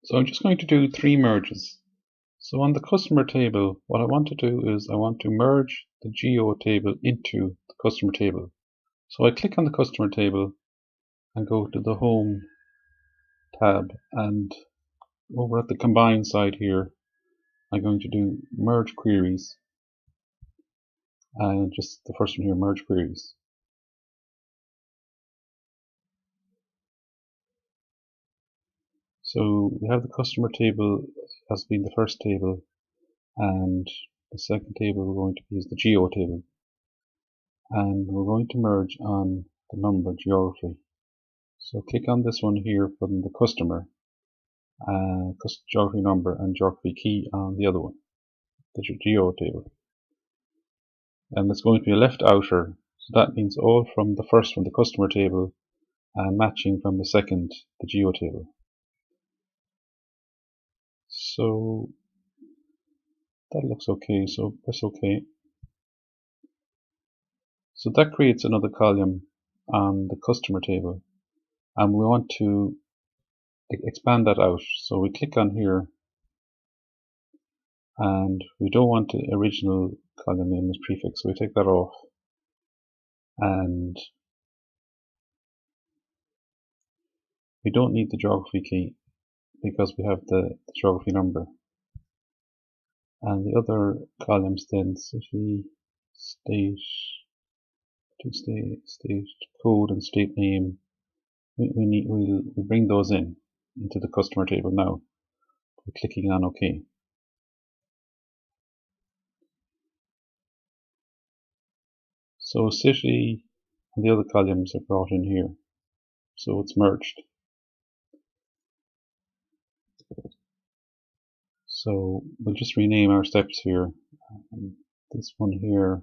So I'm just going to do 3 merges. So on the customer table, what I want to do is I want to merge the geo table into the customer table. So I click on the customer table and go to the home tab, and over at the combine side here, I'm going to do merge queries, and just the first one here, merge queries. So we have the customer table as being the first table, and the second table we're going to use the geo table, and we're going to merge on the number geography. So click on this one here from the customer, geography number and geography key on the other one, the geo table. And it's going to be a left outer, so that means all from the first one, the customer table, and matching from the second, the geo table. So that looks okay, so press OK. So that creates another column on the customer table, and we want to expand that out. So we click on here, and we don't want the original column name as prefix, so we take that off, and we don't need the geography key because we have the geography number. And the other columns then, city, state, state code and state name, we'll bring those into the customer table now by clicking on OK. So city and the other columns are brought in here, so it's merged. So we'll just rename our steps here. This one here,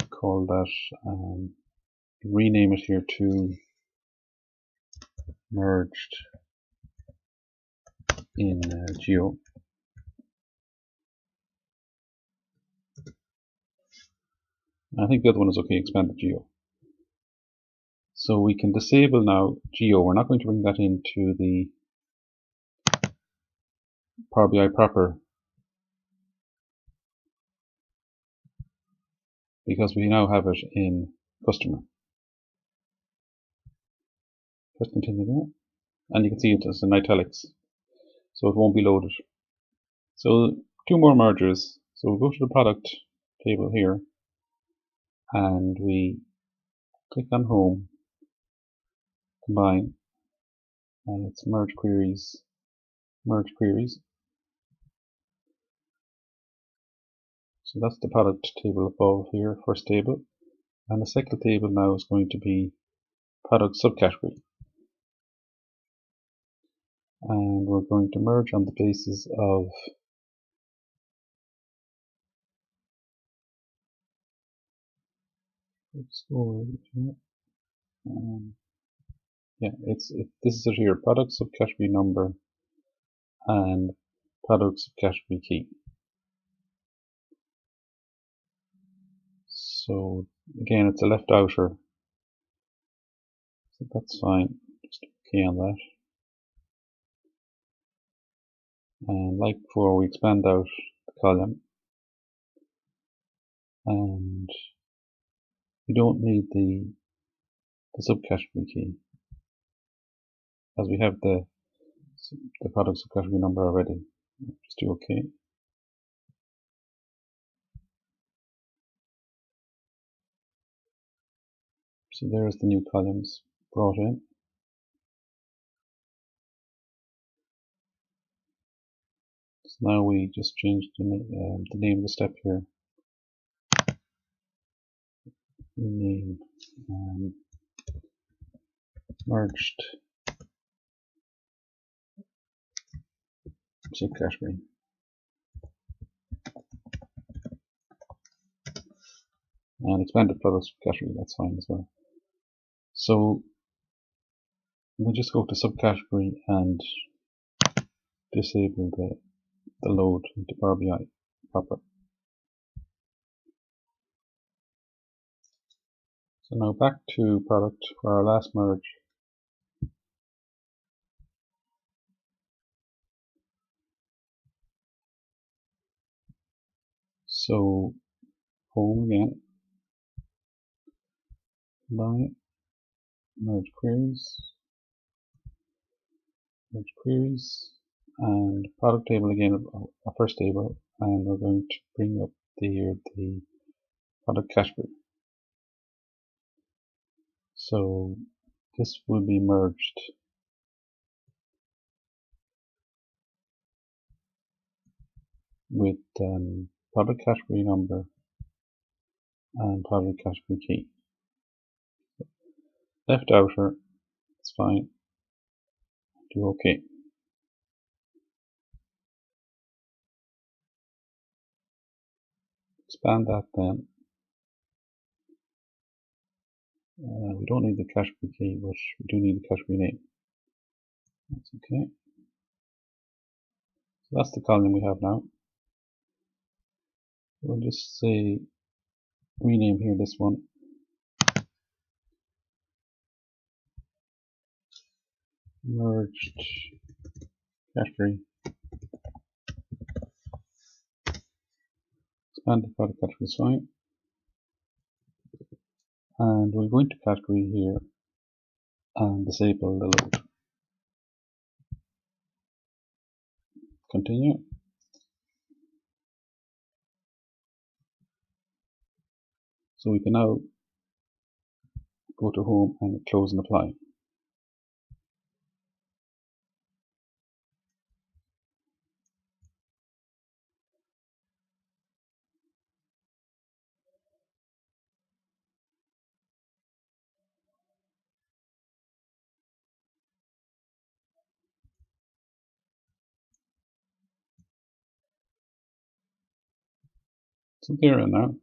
call that, rename it here to merged in geo. I think the other one is okay, expanded geo. So we can disable now geo. We're not going to bring that into the Power BI proper because we now have it in customer. Press continue there, and you can see it as in italics, so it won't be loaded. So 2 more mergers. So we'll go to the product table here, and we click on home, combine, and it's merge queries. So that's the product table above here, first table, and the second table now is going to be product subcategory. And we're going to merge on the basis of this is it here, product subcategory number and product subcategory key. So again, it's a left outer, so that's fine. Just OK on that. And like before, we expand out the column, and we don't need the subcategory key as we have the product subcategory number already. Just do OK. So there's the new columns brought in. So now we just changed the name of the step here. Name merged subcategory. And expanded product subcategory, that's fine as well. So we'll just go to subcategory and disable the load into Power BI proper. So now back to product for our last merge. So home again, combine, merge queries, and product table again, our first table, and we're going to bring up the product category. So this will be merged with product category number and product category key. Left outer, it's fine. Do OK. Expand that then. We don't need the category key, but we do need the category name. That's OK. So that's the column we have now. We'll just say rename here this one. Merged category. Expand the product category is fine. And we'll go into category here and disable the load. Continue. So we can now go to home and close and apply. So there now.